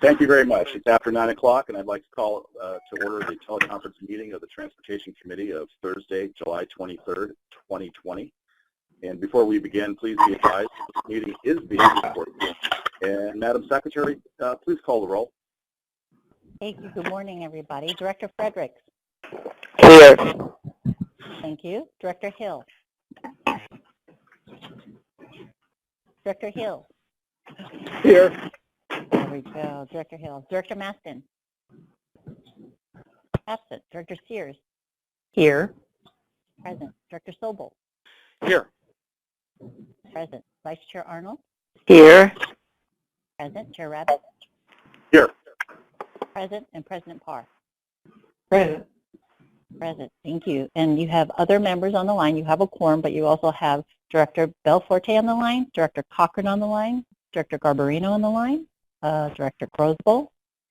Thank you very much. It's after 9 o'clock, and I'd like to call to order the teleconference meeting of the Transportation Committee of Thursday, July 23rd, 2020. And before we begin, please be advised this meeting is being recorded. And Madam Secretary, please call the roll. Thank you. Good morning, everybody. Director Fredericks. Here. Thank you. Director Hill. Director Hill. Here. There we go. Director Hill. Director Maston. Absent. Director Sears. Here. Present. Director Sobel. Here. Present. Vice Chair Arnold. Here. Present. Chair Rabbit. Here. Present. And President Parr. Present. Present. Thank you. And you have other members on the line. You have a quorum, but you also have Director Belforte on the line, Director Cochran on the line, Director Garbarino on the line, Director Grosboll,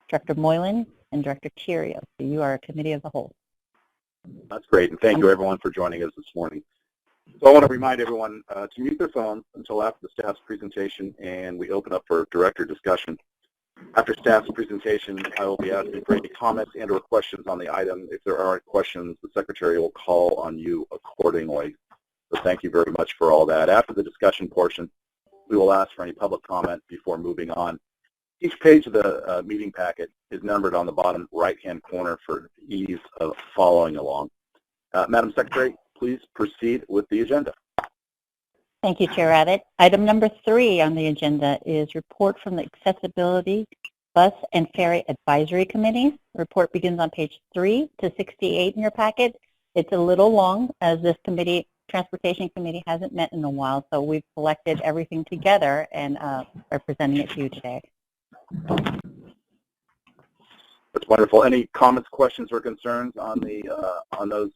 Director Moylan, and Director Theriault. So you are a committee of the whole. That's great, and thank you everyone for joining us this morning. So I want to remind everyone to mute their phones until after the staff's presentation, and we open up for director discussion. After staff's presentation, I will be asking for any comments and or questions on the item. If there are questions, the Secretary will call on you accordingly. So thank you very much for all that. After the discussion portion, we will ask for any public comment before moving on. Each page of the meeting packet is numbered on the bottom right-hand corner for ease of following along. Madam Secretary, please proceed with the agenda. Thank you, Chair Abbott. Item number 3 on the agenda is report from the Accessibility Bus and Ferry Advisory Committee. The report begins on page 3 to 68 in your packet. It's a little long as this committee, Transportation Committee, hasn't met in a while, so we've collected everything together and are presenting it to you today. That's wonderful. Any comments, questions, or concerns on the on those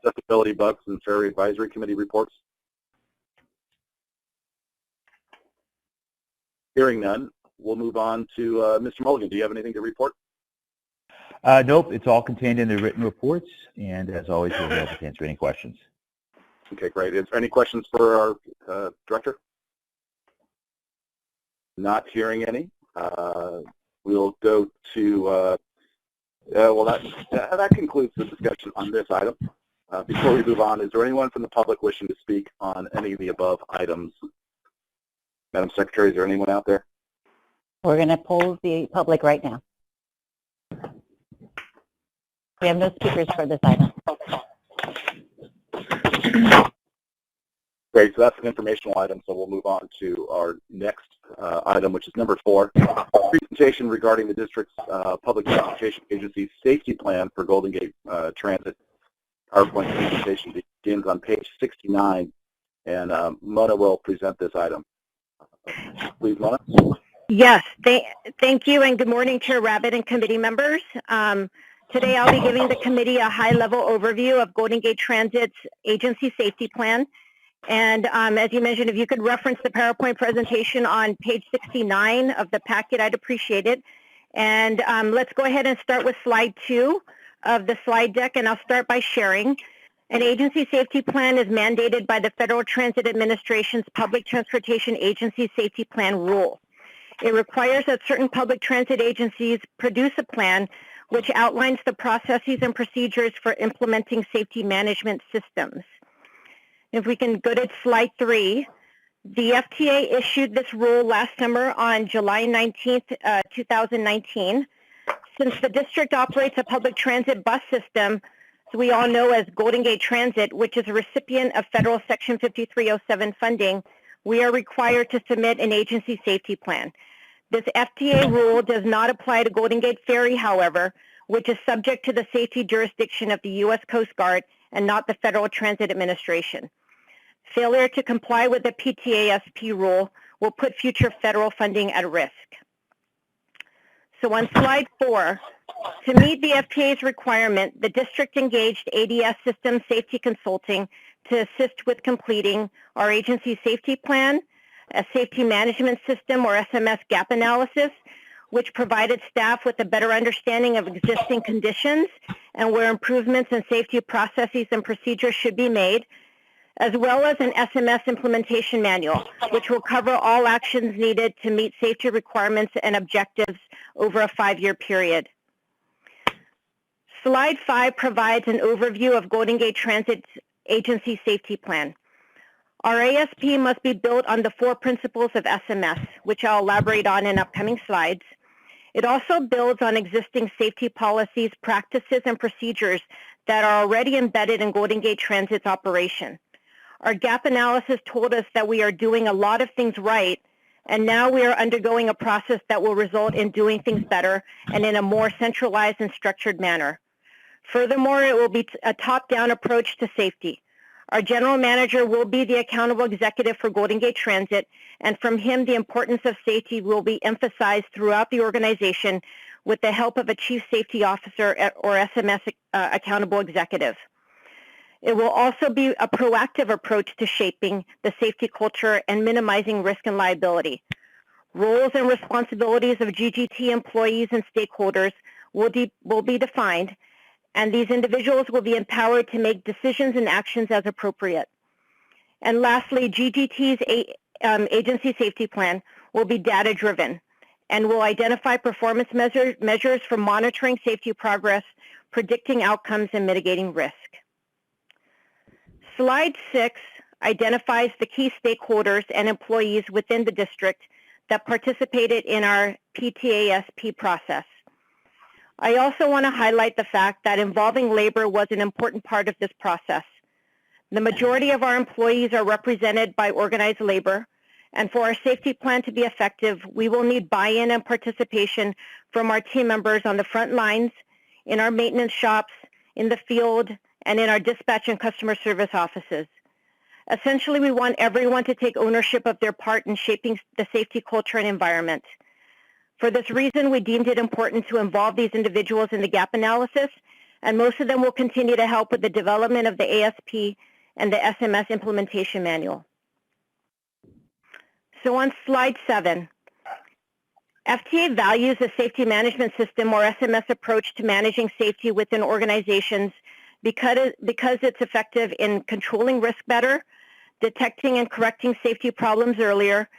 Accessibility Bus and Ferry Advisory Committee reports? Hearing none, we'll move on to Mr. Mulligan. Do you have anything to report? Nope, it's all contained in the written reports, and as always, we'll be able to answer any questions. Okay, great. Is there any questions for our director? Not hearing any. We'll go to, well, that concludes the discussion on this item. Before we move on, is there anyone from the public wishing to speak on any of the above items? Madam Secretary, is there anyone out there? We're going to poll the public right now. We have no speakers for this item. Great, so that's an informational item, so we'll move on to our next item, which is number 4, presentation regarding the district's public transportation agency safety plan for Golden Gate Transit. PowerPoint presentation begins on page 69, and Mona will present this item. Please, Mona. Yes, thank you, and good morning, Chair Rabbit and committee members. Today I'll be giving the committee a high-level overview of Golden Gate Transit's agency safety plan. And as you mentioned, if you could reference the PowerPoint presentation on page 69 of the packet, I'd appreciate it. And let's go ahead and start with slide 2 of the slide deck, and I'll start by sharing. An agency safety plan is mandated by the Federal Transit Administration's Public Transportation Agency Safety Plan rule. It requires that certain public transit agencies produce a plan which outlines the processes and procedures for implementing safety management systems. If we can go to slide 3, the FTA issued this rule last summer on July 19th, 2019. Since the district operates a public transit bus system, so we all know as Golden Gate Transit, which is a recipient of federal Section 5307 funding, we are required to submit an agency safety plan. This FTA rule does not apply to Golden Gate Ferry, however, which is subject to the safety jurisdiction of the U.S. Coast Guard and not the Federal Transit Administration. Failure to comply with the PTASP rule will put future federal funding at risk. So on slide 4, to meet the FTA's requirement, the district engaged ADS System Safety Consulting to assist with completing our agency safety plan, a safety management system or SMS gap analysis, which provided staff with a better understanding of existing conditions and where improvements in safety processes and procedures should be made, as well as an SMS implementation manual, which will cover all actions needed to meet safety requirements and objectives over a 5-year period. Slide 5 provides an overview of Golden Gate Transit's Agency Safety Plan. Our ASP must be built on the 4 principles of SMS, which I'll elaborate on in upcoming slides. It also builds on existing safety policies, practices, and procedures that are already embedded in Golden Gate Transit's operation. Our gap analysis told us that we are doing a lot of things right, and now we are undergoing a process that will result in doing things better and in a more centralized and structured manner. Furthermore, it will be a top-down approach to safety. Our general manager will be the accountable executive for Golden Gate Transit, and from him, the importance of safety will be emphasized throughout the organization with the help of a chief safety officer or SMS accountable executive. It will also be a proactive approach to shaping the safety culture and minimizing risk and liability. Roles and responsibilities of GGT employees and stakeholders will be defined, and these individuals will be empowered to make decisions and actions as appropriate. And lastly, GGT's agency safety plan will be data-driven and will identify performance measures for monitoring safety progress, predicting outcomes, and mitigating risk. Slide 6 identifies the key stakeholders and employees within the district that participated in our PTASP process. I also want to highlight the fact that involving labor was an important part of this process. The majority of our employees are represented by organized labor, and for our safety plan to be effective, we will need buy-in and participation from our team members on the front lines, in our maintenance shops, in the field, and in our dispatch and customer service offices. Essentially, we want everyone to take ownership of their part in shaping the safety culture and environment. For this reason, we deemed it important to involve these individuals in the gap analysis, and most of them will continue to help with the development of the ASP and the SMS implementation manual. So on slide 7, FTA values a safety management system or SMS approach to managing safety within organizations because it's effective in controlling risk better, detecting and correcting safety problems earlier,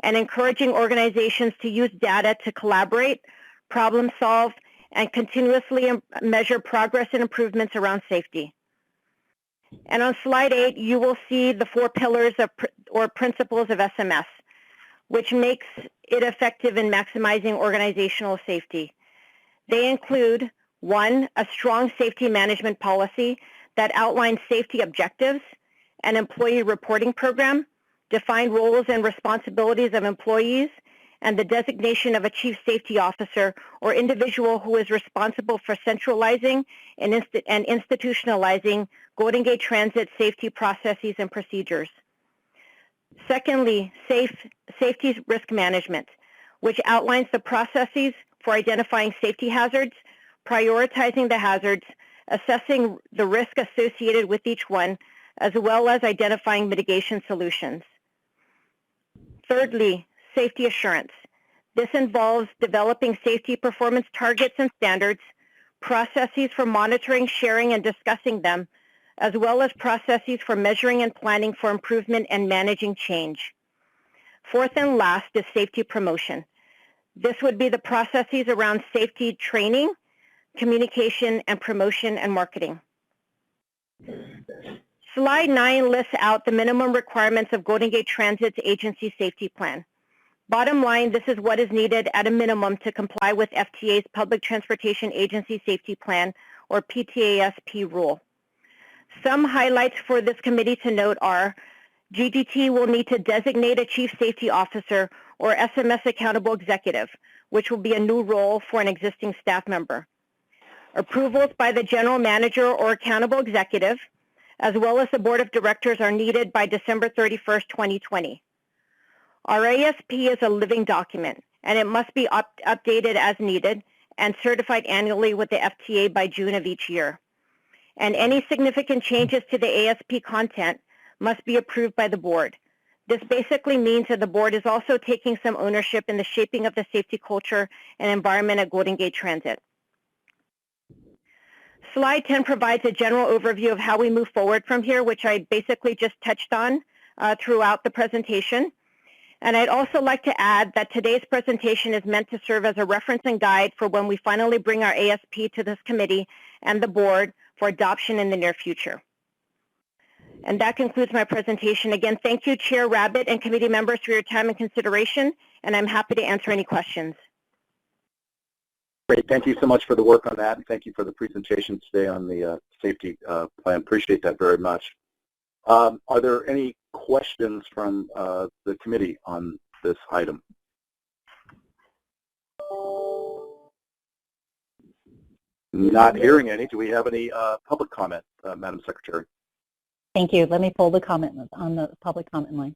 and encouraging organizations to use data to collaborate, problem solve, and continuously measure progress and improvements around safety. And on slide 8, you will see the 4 pillars or principles of SMS, which makes it effective in maximizing organizational safety. They include 1, a strong safety management policy that outlines safety objectives, an employee reporting program, defined roles and responsibilities of employees, and the designation of a chief safety officer or individual who is responsible for centralizing and institutionalizing Golden Gate Transit safety processes and procedures. Secondly, safety risk management, which outlines the processes for identifying safety hazards, prioritizing the hazards, assessing the risk associated with each one, as well as identifying mitigation solutions. Thirdly, safety assurance. This involves developing safety performance targets and standards, processes for monitoring, sharing, and discussing them, as well as processes for measuring and planning for improvement and managing change. Fourth and last is safety promotion. This would be the processes around safety training, communication, and promotion and marketing. Slide 9 lists out the minimum requirements of Golden Gate Transit's agency safety plan. Bottom line, this is what is needed at a minimum to comply with FTA's Public Transportation Agency Safety Plan, or PTASP rule. Some highlights for this committee to note are GGT will need to designate a Chief Safety Officer or SMS Accountable Executive, which will be a new role for an existing staff member. Approvals by the General Manager or Accountable Executive, as well as the Board of Directors, are needed by December 31st, 2020. Our ASP is a living document, and it must be updated as needed and certified annually with the FTA by June of each year. And any significant changes to the ASP content must be approved by the board. This basically means that the board is also taking some ownership in the shaping of the safety culture and environment at Golden Gate Transit. Slide 10 provides a general overview of how we move forward from here, which I basically just touched on throughout the presentation. And I'd also like to add that today's presentation is meant to serve as a reference and guide for when we finally bring our ASP to this committee and the board for adoption in the near future. And that concludes my presentation. Again, thank you, Chair Rabbitt and committee members for your time and consideration, and I'm happy to answer any questions. Great. Thank you so much for the work on that, and thank you for the presentation today on the safety plan. Appreciate that very much. Are there any questions from the committee on this item? Not hearing any. Do we have any public comment, Madam Secretary? Thank you. Let me pull the comment on the public comment line.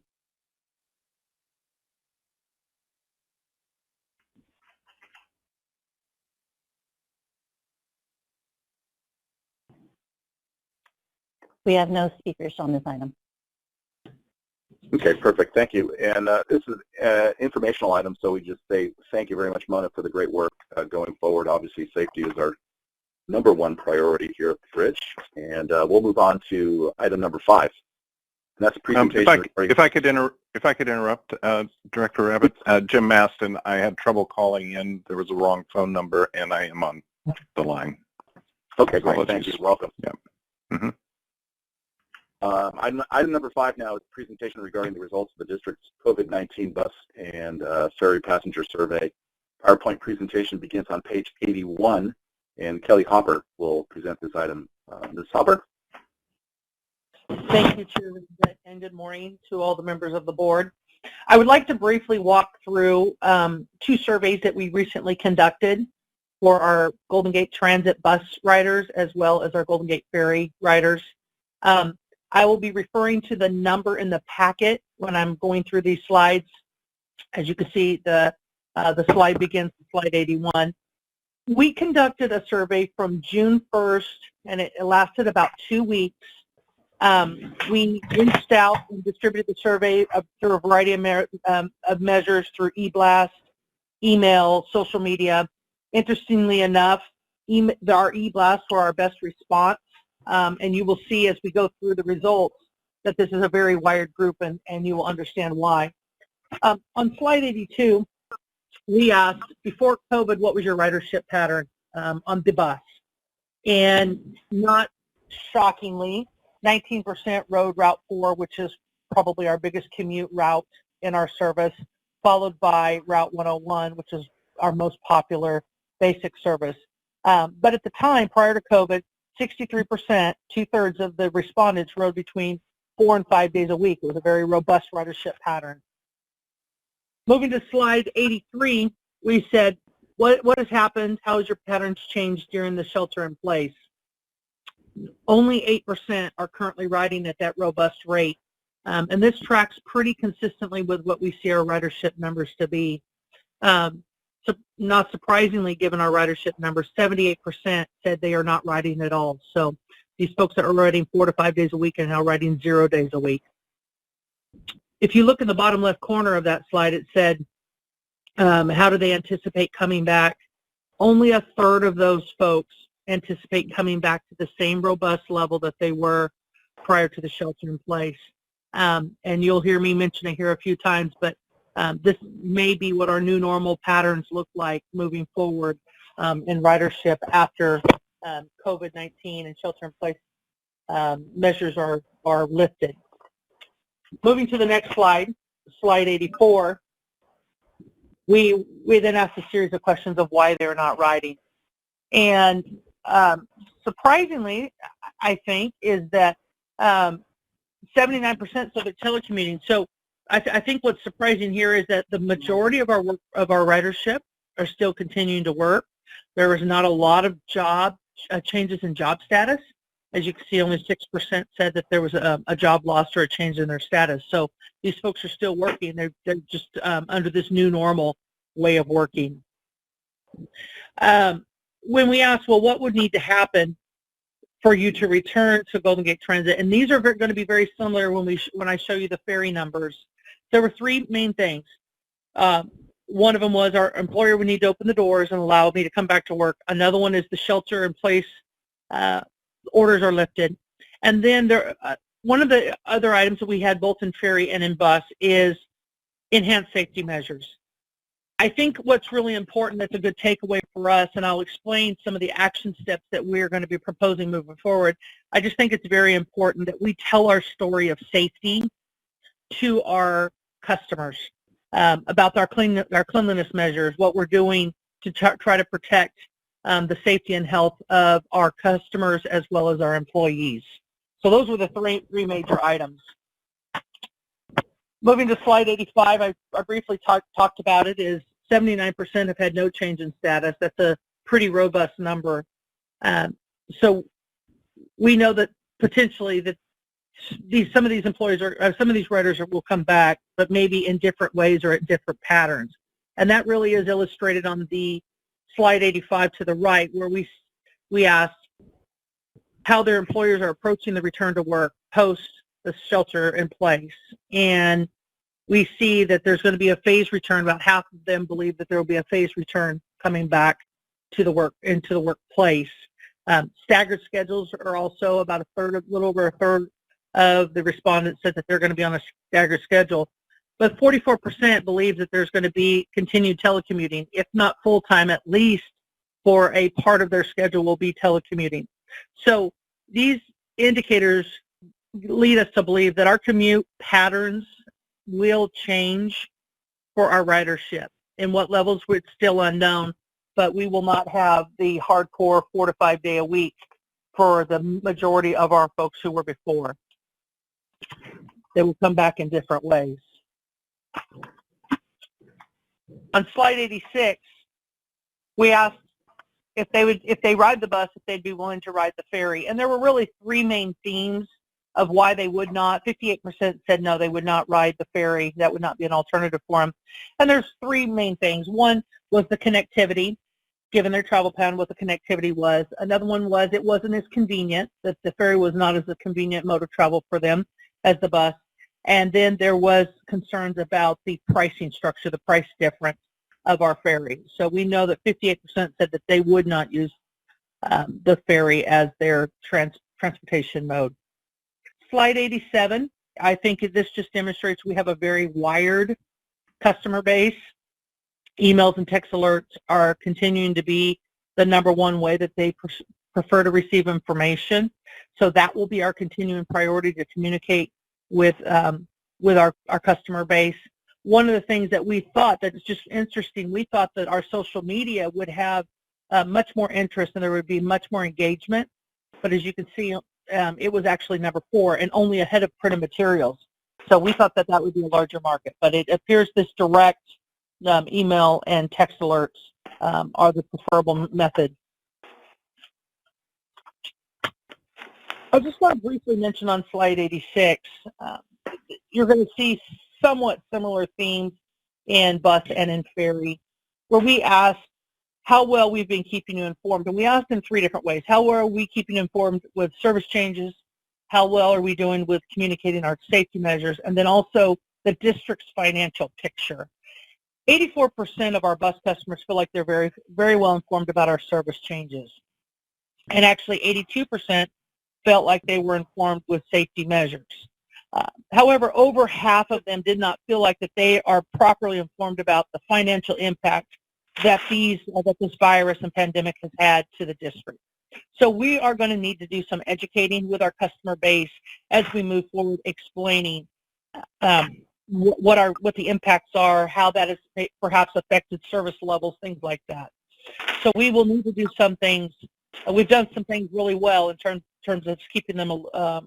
We have no speakers on this item. Okay, perfect. Thank you. And this is an informational item, so we just say thank you very much, Mona, for the great work going forward. Obviously, safety is our #1 priority here at the Bridge. And we'll move on to item number 5. And that's a presentation. If I could interrupt, Director Rabbitt, Jim Maston, I had trouble calling in. There was a wrong phone number, and I am on the line. Okay, great. Thank you. Welcome. Yep. Mm-hmm. Item number 5 now is a presentation regarding the results of the district's COVID-19 bus and ferry passenger survey. PowerPoint presentation begins on page 81, and Kelly Hopper will present this item. Ms. Hopper? Thank you, Chair, and good morning to all the members of the board. I would like to briefly walk through 2 surveys that we recently conducted for our Golden Gate Transit bus riders as well as our Golden Gate Ferry riders. I will be referring to the number in the packet when I'm going through these slides. As you can see, the slide begins with slide 81. We conducted a survey from June 1st, and it lasted about 2 weeks. We reached out and distributed the survey through a variety of measures through eBlast, email, social media. Interestingly enough, our eBlasts were our best response. And you will see as we go through the results that this is a very wired group, and you will understand why. On slide 82, we asked, before COVID, what was your ridership pattern on the bus? And not shockingly, 19% rode Route 4, which is probably our biggest commute route in our service, followed by Route 101, which is our most popular basic service. But at the time, prior to COVID, 63%, 2/3 of the respondents rode between 4 and 5 days a week. It was a very robust ridership pattern. Moving to slide 83, we said, what has happened? How has your patterns changed during the shelter in place? Only 8% are currently riding at that robust rate. And this tracks pretty consistently with what we see our ridership numbers to be. So not surprisingly, given our ridership numbers, 78% said they are not riding at all. So these folks that are riding 4 to 5 days a week are now riding 0 days a week. If you look in the bottom left corner of that slide, it said, how do they anticipate coming back? Only 1/3 of those folks anticipate coming back to the same robust level that they were prior to the shelter in place. And you'll hear me mention it here a few times, but this may be what our new normal patterns look like moving forward in ridership after COVID-19 and shelter-in-place measures are lifted. Moving to the next slide, slide 84, we then asked a series of questions of why they're not riding. And surprisingly, I think, is that 79% said they're telecommuting. So I think what's surprising here is that the majority of our ridership are still continuing to work. There was not a lot of changes in job status. As you can see, only 6% said that there was a job loss or a change in their status. So these folks are still working. They're just under this new normal way of working. When we asked, well, what would need to happen for you to return to Golden Gate Transit, and these are going to be very similar when I show you the ferry numbers. There were 3 main things. One of them was our employer would need to open the doors and allow me to come back to work. Another one is the shelter in place orders are lifted. And then one of the other items that we had both in ferry and in bus is enhanced safety measures. I think what's really important, that's a good takeaway for us, and I'll explain some of the action steps that we're going to be proposing moving forward. I just think it's very important that we tell our story of safety to our customers about our cleanliness measures, what we're doing to try to protect the safety and health of our customers as well as our employees. So those were the three major items. Moving to slide 85, I briefly talked about it, is 79% have had no change in status. That's a pretty robust number. So we know that potentially that some of these employees some of these riders will come back, but maybe in different ways or at different patterns. And that really is illustrated on the slide 85 to the right, where we asked how their employers are approaching the return to work post the shelter in place. And we see that there's going to be a phased return. About half of them believe that there will be a phased return coming back to into the workplace. Staggered schedules are also about a little over a third of the respondents said that they're going to be on a staggered schedule. But 44% believe that there's going to be continued telecommuting, if not full-time, at least for a part of their schedule will be telecommuting. So these indicators lead us to believe that our commute patterns will change for our ridership. In what levels, it's still unknown, but we will not have the hardcore 4 to 5 day a week for the majority of our folks who were before. They will come back in different ways. On slide 86, we asked if they ride the bus, if they'd be willing to ride the ferry. And there were really three main themes of why they would not. 58% said no, they would not ride the ferry. That would not be an alternative for them. And there's three main things. One was the connectivity, given their travel pattern, what the connectivity was. Another one was it wasn't as convenient, that the ferry was not as a convenient mode of travel for them as the bus. And then there was concerns about the pricing structure, the price difference of our ferry. So we know that 58% said that they would not use the ferry as their transportation mode. Slide 87, I think this just demonstrates we have a very wired customer base. Emails and text alerts are continuing to be the #1 way that they prefer to receive information. So that will be our continuing priority, to communicate with our customer base. One of the things that we thought that is just interesting, we thought that our social media would have much more interest and there would be much more engagement. But as you can see, it was actually #4 and only ahead of printed materials. So we thought that that would be a larger market. But it appears this direct email and text alerts are the preferable method. I just want to briefly mention on slide 86, you're going to see somewhat similar themes in bus and in ferry, where we asked how well we've been keeping you informed. And we asked in three different ways. How well are we keeping informed with service changes? How well are we doing with communicating our safety measures? And then also the district's financial picture. 84% of our bus customers feel like they're very, very well informed about our service changes. And actually 82% felt like they were informed with safety measures. However, over half of them did not feel like that they are properly informed about the financial impact that this virus and pandemic has had to the district. So we are going to need to do some educating with our customer base as we move forward, explaining what the impacts are, how that has perhaps affected service levels, things like that. So we will need to do some things. We've done some things really well in terms of keeping them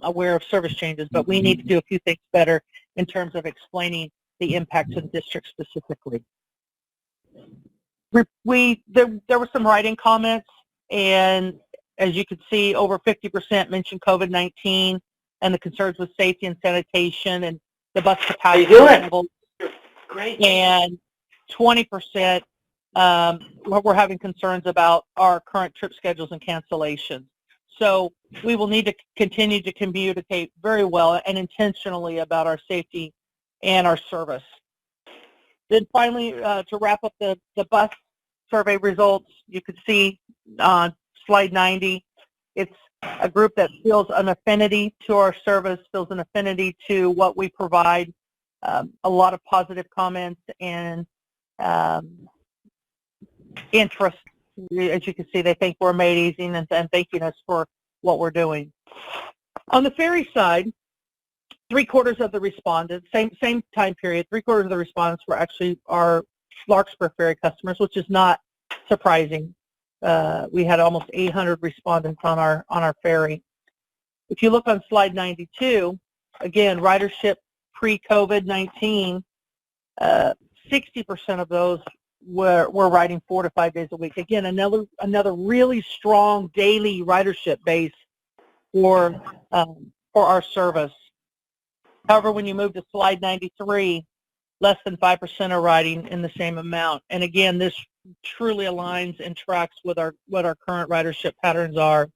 aware of service changes, but we need to do a few things better in terms of explaining the impact to the district specifically. There were some write-in comments, and as you can see, over 50% mentioned COVID-19 and the concerns with safety and sanitation and the bus capacity levels. Great. And 20% we're having concerns about our current trip schedules and cancellations. So we will need to continue to communicate very well and intentionally about our safety and our service. Then finally, to wrap up the bus survey results, you can see on slide 90 It's a group that feels an affinity to our service, feels an affinity to what we provide, a lot of positive comments and interest. As you can see, they think we're amazing and thanking us for what we're doing. On the ferry side, 3/4 of the respondents, same time period, 3/4 of the respondents were actually our Larkspur Ferry customers, which is not surprising. We had almost 800 respondents on our ferry. If you look on slide 92, again, ridership pre-COVID-19, 60% of those were riding 4 to 5 days a week. Again, another really strong daily ridership base for our service. However, when you move to slide 93, less than 5% are riding in the same amount. And again, this truly aligns and tracks with what our current ridership patterns are.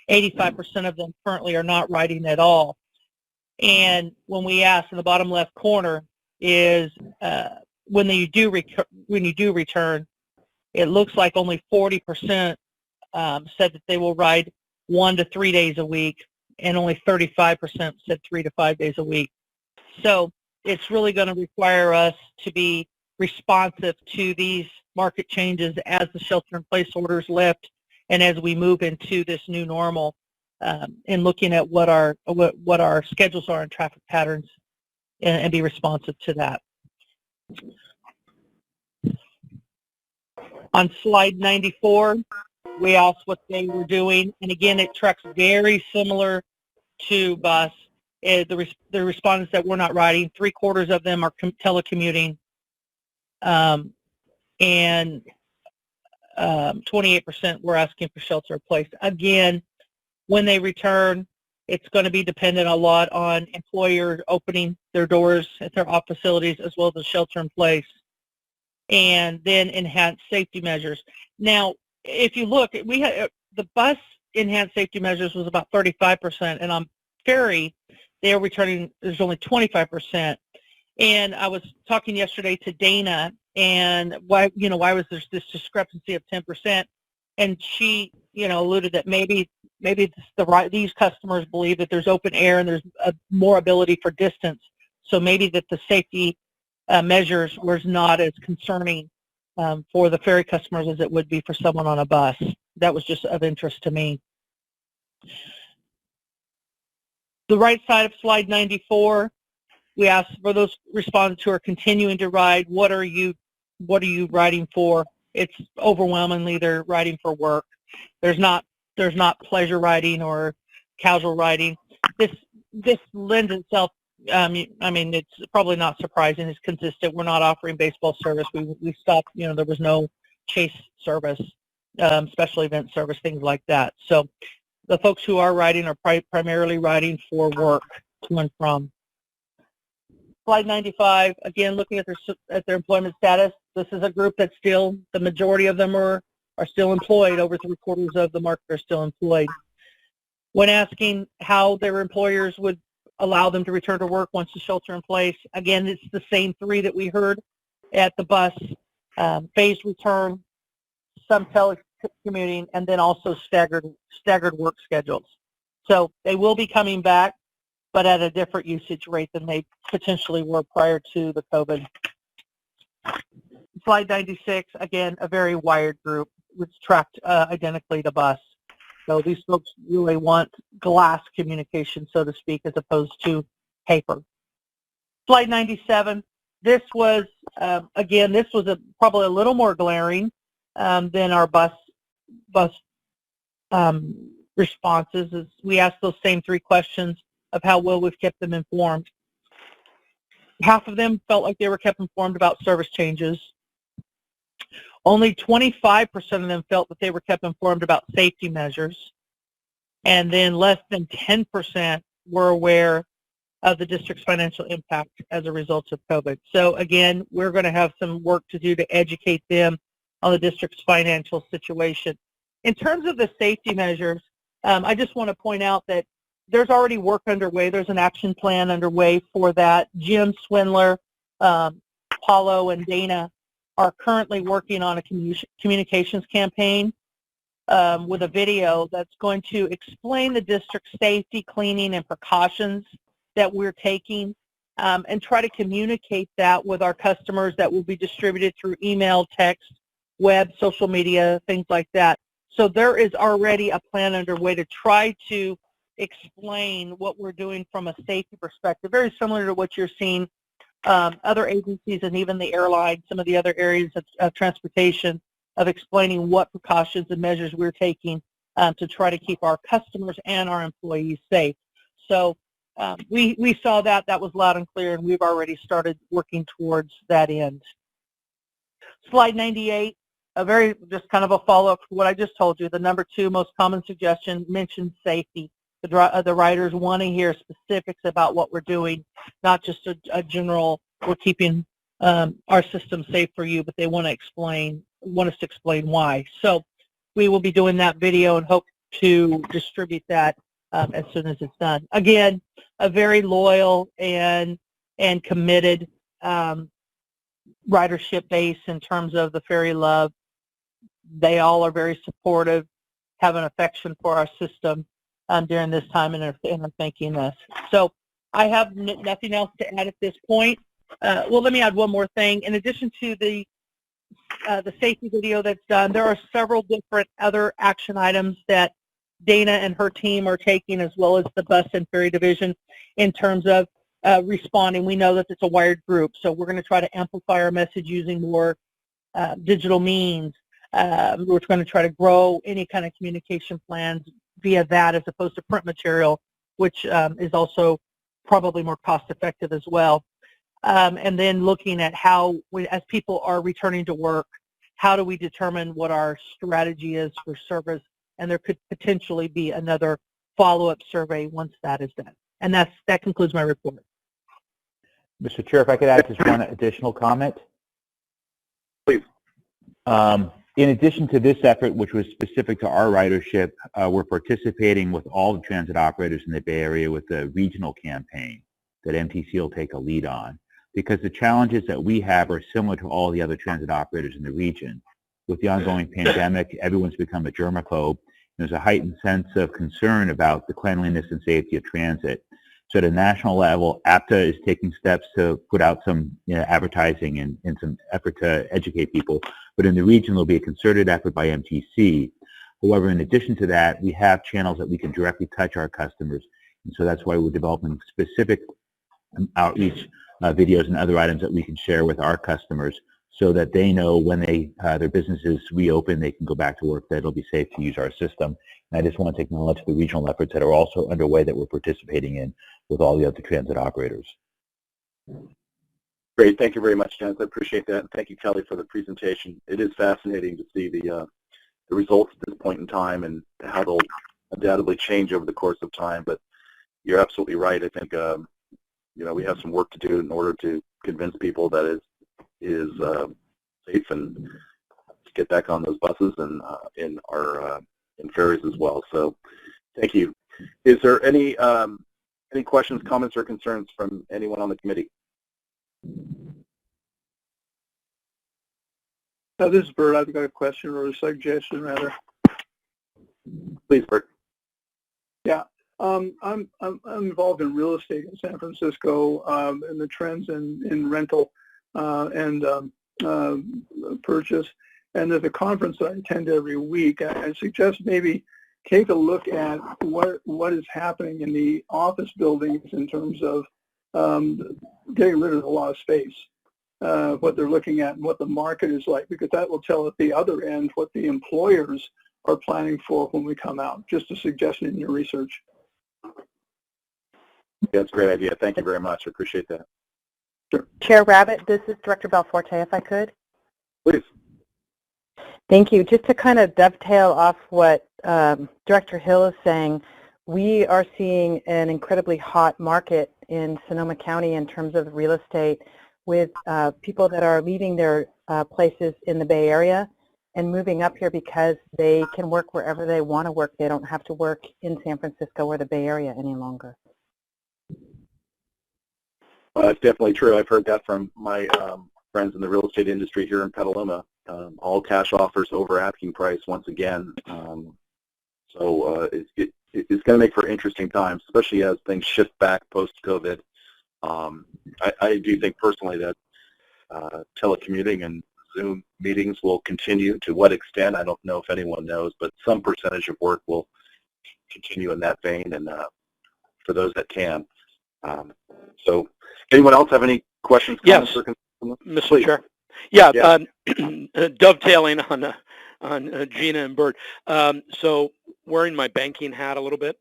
85% of them currently are not riding at all. And when we ask in the bottom left corner is when you do return, it looks like only 40% said that they will ride 1 to 3 days a week, and only 35% said 3 to 5 days a week. So it's really going to require us to be responsive to these market changes as the shelter-in-place orders lift and as we move into this new normal, and looking at what our schedules are and traffic patterns, and be responsive to that. On slide 94, we asked what they were doing, and again, it tracks very similar to bus. The respondents that were not riding, 3/4 of them are telecommuting, and 28% were asking for shelter in place. Again, when they return, it's going to be dependent a lot on employers opening their doors at their office facilities as well as the shelter in place, and then enhanced safety measures. Now, if you look, we had the bus enhanced safety measures was about 35%, and on ferry, they are returning, there's only 25%. And I was talking yesterday to Dana, and why was there this discrepancy of 10%? And she, alluded that maybe these customers believe that there's open air and there's more ability for distance. So maybe that the safety measures was not as concerning for the ferry customers as it would be for someone on a bus. That was just of interest to me. The right side of slide 94, we asked for those respondents who are continuing to ride, what are you riding for? It's overwhelmingly they're riding for work. There's not pleasure riding or casual riding. This lends itself, it's probably not surprising, it's consistent. We're not offering baseball service. We stopped, there was no chase service, special event service, things like that. So the folks who are riding are primarily riding for work to and from. Slide 95, again, looking at their employment status. This is a group that still, the majority of them are still employed. Over 3/4 of the market are still employed. When asking how their employers would allow them to return to work once the shelter in place, again, it's the same three that we heard at the bus: phased return, some telecommuting, and then also staggered work schedules. So they will be coming back, but at a different usage rate than they potentially were prior to the COVID. Slide 96, again, a very wired group, which tracked identically to bus. So these folks really want glass communication, so to speak, as opposed to paper. Slide 97, this was, again, this was probably a little more glaring than our bus responses. As we asked those same three questions of how well we've kept them informed. Half of them felt like they were kept informed about service changes. Only 25% of them felt that they were kept informed about safety measures. And then less than 10% were aware of the district's financial impact as a result of COVID. So again, we're going to have some work to do to educate them on the district's financial situation. In terms of the safety measures, I just want to point out that there's already work underway. There's an action plan underway for that. Jim Swindler, Paulo, and Dana are currently working on a communications campaign with a video that's going to explain the district safety, cleaning, and precautions that we're taking, and try to communicate that with our customers. That will be distributed through email, text, web, social media, things like that. So there is already a plan underway to try to explain what we're doing from a safety perspective, very similar to what you're seeing other agencies and even the airline, some of the other areas of transportation, of explaining what precautions and measures we're taking to try to keep our customers and our employees safe. So we saw that was loud and clear, and we've already started working towards that end. Slide 98, just kind of a follow-up to what I just told you. The number 2 most common suggestion mentioned safety. The riders want to hear specifics about what we're doing, not just a general, we're keeping our system safe for you, but they want us to explain why. So we will be doing that video and hope to distribute that as soon as it's done. Again, a very loyal and committed ridership base in terms of the Ferry Love. They all are very supportive, have an affection for our system during this time, and are thanking us. So I have nothing else to add at this point. Well, let me add one more thing. In addition to the safety video that's done, there are several different other action items that Dana and her team are taking, as well as the bus and ferry division, in terms of responding. We know that it's a wired group, so we're going to try to amplify our message using more digital means. We're going to try to grow any kind of communication plans via that as opposed to print material, which is also probably more cost effective as well. And then looking at how, as people are returning to work, how do we determine what our strategy is for service? And there could potentially be another follow-up survey once that is done. And that concludes my report. Mr. Chair, if I could add just one additional comment. Please. In addition to this effort, which was specific to our ridership, we're participating with all the transit operators in the Bay Area with a regional campaign that MTC will take a lead on, because the challenges that we have are similar to all the other transit operators in the region. With the ongoing pandemic, everyone's become a germaphobe. There's a heightened sense of concern about the cleanliness and safety of transit. So at a national level, APTA is taking steps to put out some advertising and some effort to educate people. But in the region, there'll be a concerted effort by MTC. However, in addition to that, we have channels that we can directly touch our customers. And so that's why we're developing specific outreach videos and other items that we can share with our customers, so that they know when their businesses reopen, they can go back to work, that it'll be safe to use our system. And I just want to acknowledge the regional efforts that are also underway that we're participating in with all the other transit operators. Great. Thank you very much, Dennis. I appreciate that. And thank you, Kelly, for the presentation. It is fascinating to see the results at this point in time and how they'll undoubtedly change over the course of time. But you're absolutely right. I think we have some work to do in order to convince people that it is safe and to get back on those buses and in ferries as well. So thank you. Is there any questions, comments, or concerns from anyone on the committee? This is Bert. I've got a question or a suggestion, rather. Please, Bert. Yeah. I'm involved in real estate in San Francisco and the trends in rental and purchase. And there's a conference that I attend every week. I suggest maybe take a look at what is happening in the office buildings in terms of getting rid of a lot of space, what they're looking at and what the market is like, because that will tell at the other end what the employers are planning for when we come out. Just a suggestion in your research. Yeah, that's a great idea. Thank you very much. I appreciate that. Sure. Chair Rabbit, this is Director Belforte, if I could. Please. Thank you. Just to kind of dovetail off what Director Hill is saying, we are seeing an incredibly hot market in Sonoma County in terms of real estate, with people that are leaving their places in the Bay Area and moving up here because they can work wherever they want to work. They don't have to work in San Francisco or the Bay Area any longer. That's definitely true. I've heard that from my friends in the real estate industry here in Petaluma. all cash offers over asking price once again. So it's going to make for interesting times, especially as things shift back post-COVID. I do think personally that telecommuting and Zoom meetings will continue. To what extent, I don't know if anyone knows, but some percentage of work will continue in that vein, and for those that can. So anyone else have any questions? Yes, Mr. Chair. Yeah, dovetailing on Gina and Bert. So wearing my banking hat a little bit,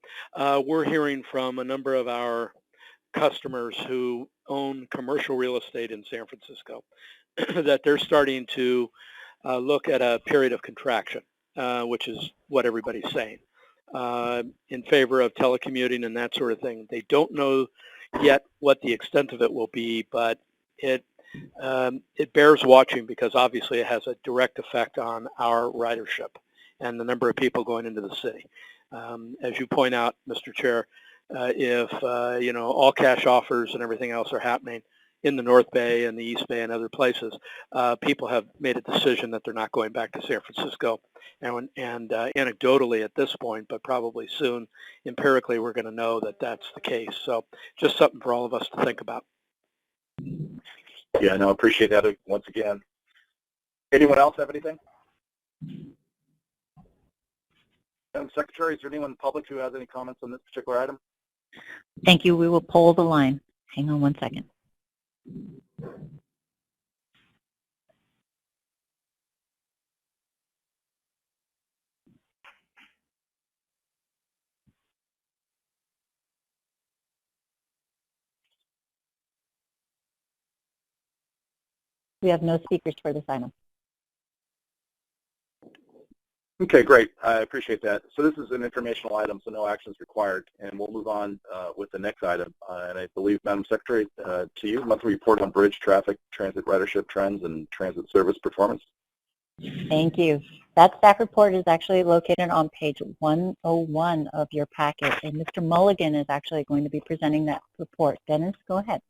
we're hearing from a number of our customers who own commercial real estate in San Francisco that they're starting to look at a period of contraction, which is what everybody's saying, in favor of telecommuting and that sort of thing. They don't know yet what the extent of it will be, but it bears watching, because obviously it has a direct effect on our ridership and the number of people going into the city. As you point out, Mr. Chair, if all cash offers and everything else are happening in the North Bay and the East Bay and other places, people have made a decision that they're not going back to San Francisco. And anecdotally at this point, but probably soon, empirically, we're going to know that that's the case. So just something for all of us to think about. Yeah, no, appreciate that once again. Anyone else have anything? Madam Secretary, is there anyone in the public who has any comments on this particular item? Thank you. We will poll the line. Hang on one second. We have no speakers for this item. Okay, great. I appreciate that. So this is an informational item, so no action is required, and we'll move on with the next item. And I believe, Madam Secretary, to you, monthly report on bridge traffic, transit ridership trends, and transit service performance. Thank you. That staff report is actually located on page 101 of your packet, and Mr. Mulligan is actually going to be presenting that report. Dennis, go ahead.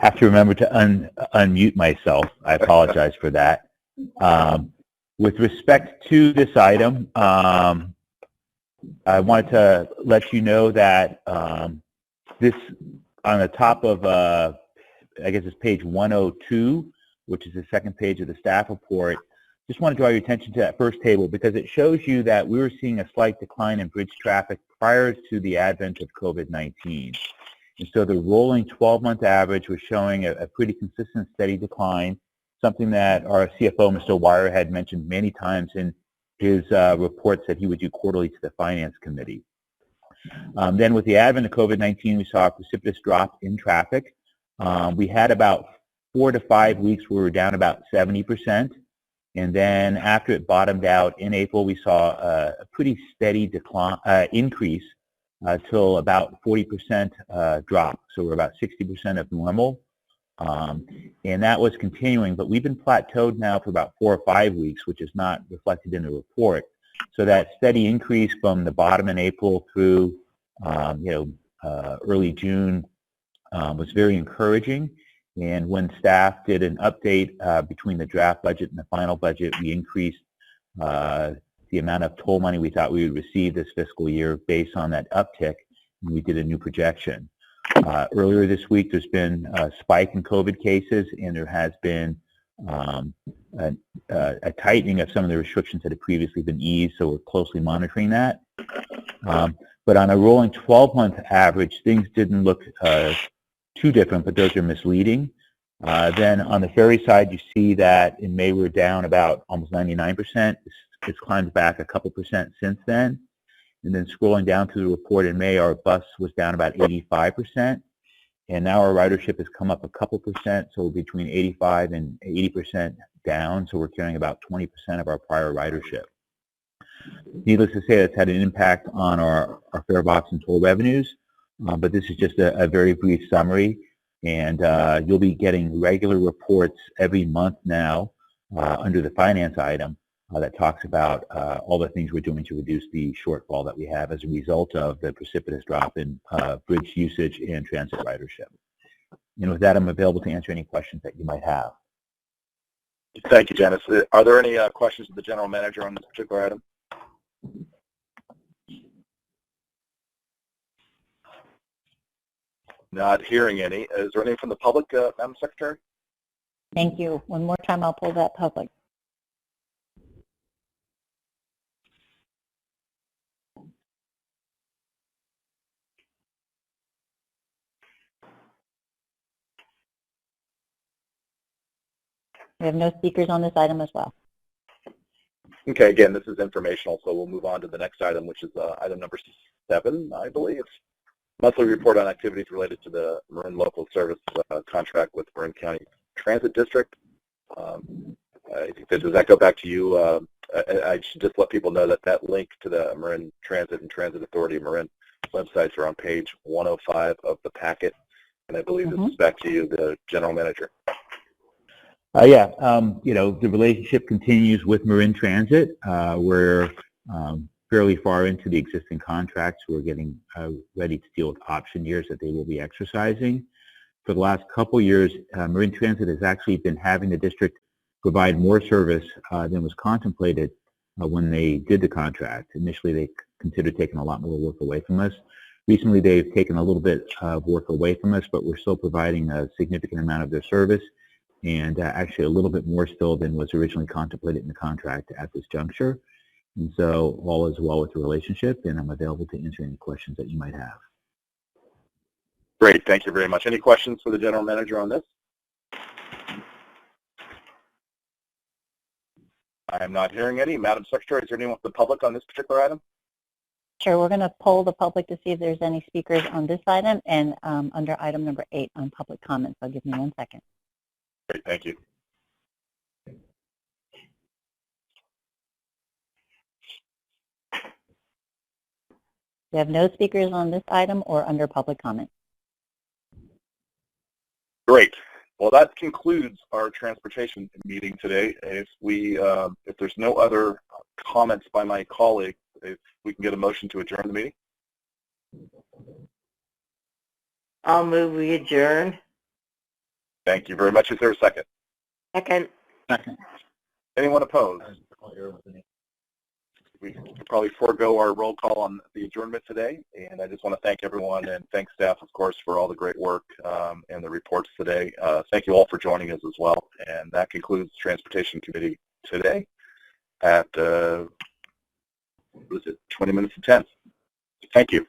Have to remember to unmute myself. I apologize for that. With respect to this item, I wanted to let you know that this, on the top of, I guess it's page 102, which is the second page of the staff report, just want to draw your attention to that first table, because it shows you that we were seeing a slight decline in bridge traffic prior to the advent of COVID-19. And so the rolling 12-month average was showing a pretty consistent, steady decline, something that our CFO, Mr. Wire, had mentioned many times in his reports that he would do quarterly to the Finance Committee. Then with the advent of COVID-19, we saw a precipitous drop in traffic. We had about 4 to 5 weeks where we were down about 70%. And then after it bottomed out in April, we saw a pretty steady decline, increase till about 40% drop. So we're about 60% of normal. And that was continuing, but we've been plateaued now for about 4 or 5 weeks, which is not reflected in the report. So that steady increase from the bottom in April through early June was very encouraging. And when staff did an update between the draft budget and the final budget, we increased the amount of toll money we thought we would receive this fiscal year based on that uptick, and we did a new projection. Earlier this week, there's been a spike in COVID cases, and there has been a tightening of some of the restrictions that had previously been eased, so we're closely monitoring that. But on a rolling 12-month average, things didn't look too different, but those are misleading. Then on the ferry side, you see that in May we're down about almost 99%. It's climbed back a couple percent since then. And then scrolling down to the report in May, our bus was down about 85%. And now our ridership has come up a couple percent, so between 85 and 80% down. So we're carrying about 20% of our prior ridership. Needless to say, that's had an impact on our fare box and toll revenues. But this is just a very brief summary. And you'll be getting regular reports every month now under the finance item that talks about all the things we're doing to reduce the shortfall that we have as a result of the precipitous drop in bridge usage and transit ridership. And with that, I'm available to answer any questions that you might have. Thank you, Janice. Are there any questions of the general manager on this particular item? Not hearing any. Is there any from the public, Madam Secretary? Thank you. One more time, I'll pull that public. We have no speakers on this item as well. Okay, again, this is informational, so we'll move on to the next item, which is item number 7, I believe. Monthly report on activities related to the Marin Local Service contract with Marin County Transit District. I think does that go back to you? I should just let people know that that link to the Marin Transit and Transit Authority Marin websites are on page 105 of the packet, and I believe this is back to you, the general manager. You know, the relationship continues with Marin Transit. We're fairly far into the existing contracts. We're getting ready to deal with option years that they will be exercising. For the last couple years, Marin Transit has actually been having the district provide more service than was contemplated when they did the contract. Initially, they considered taking a lot more work away from us. Recently, they've taken a little bit of work away from us, but we're still providing a significant amount of their service, and actually a little bit more still than was originally contemplated in the contract at this juncture. And so all is well with the relationship, and I'm available to answer any questions that you might have. Great, thank you very much. Any questions for the general manager on this? I am not hearing any. Madam Secretary, is there anyone from the public on this particular item? Sure, we're going to poll the public to see if there's any speakers on this item and under item number 8 on public comments. I'll give me 1 second. Great, thank you. We have no speakers on this item or under public comment. Great. Well, that concludes our transportation meeting today. If there's no other comments by my colleague, if we can get a motion to adjourn the meeting. I'll move we adjourn. Thank you very much. Is there a second? Second. Second. Anyone opposed? We could probably forego our roll call on the adjournment today, and I just want to thank everyone and thank staff, of course, for all the great work and the reports today. Thank you all for joining us as well, and that concludes Transportation Committee today at, what is it, 20 minutes to 10. Thank you.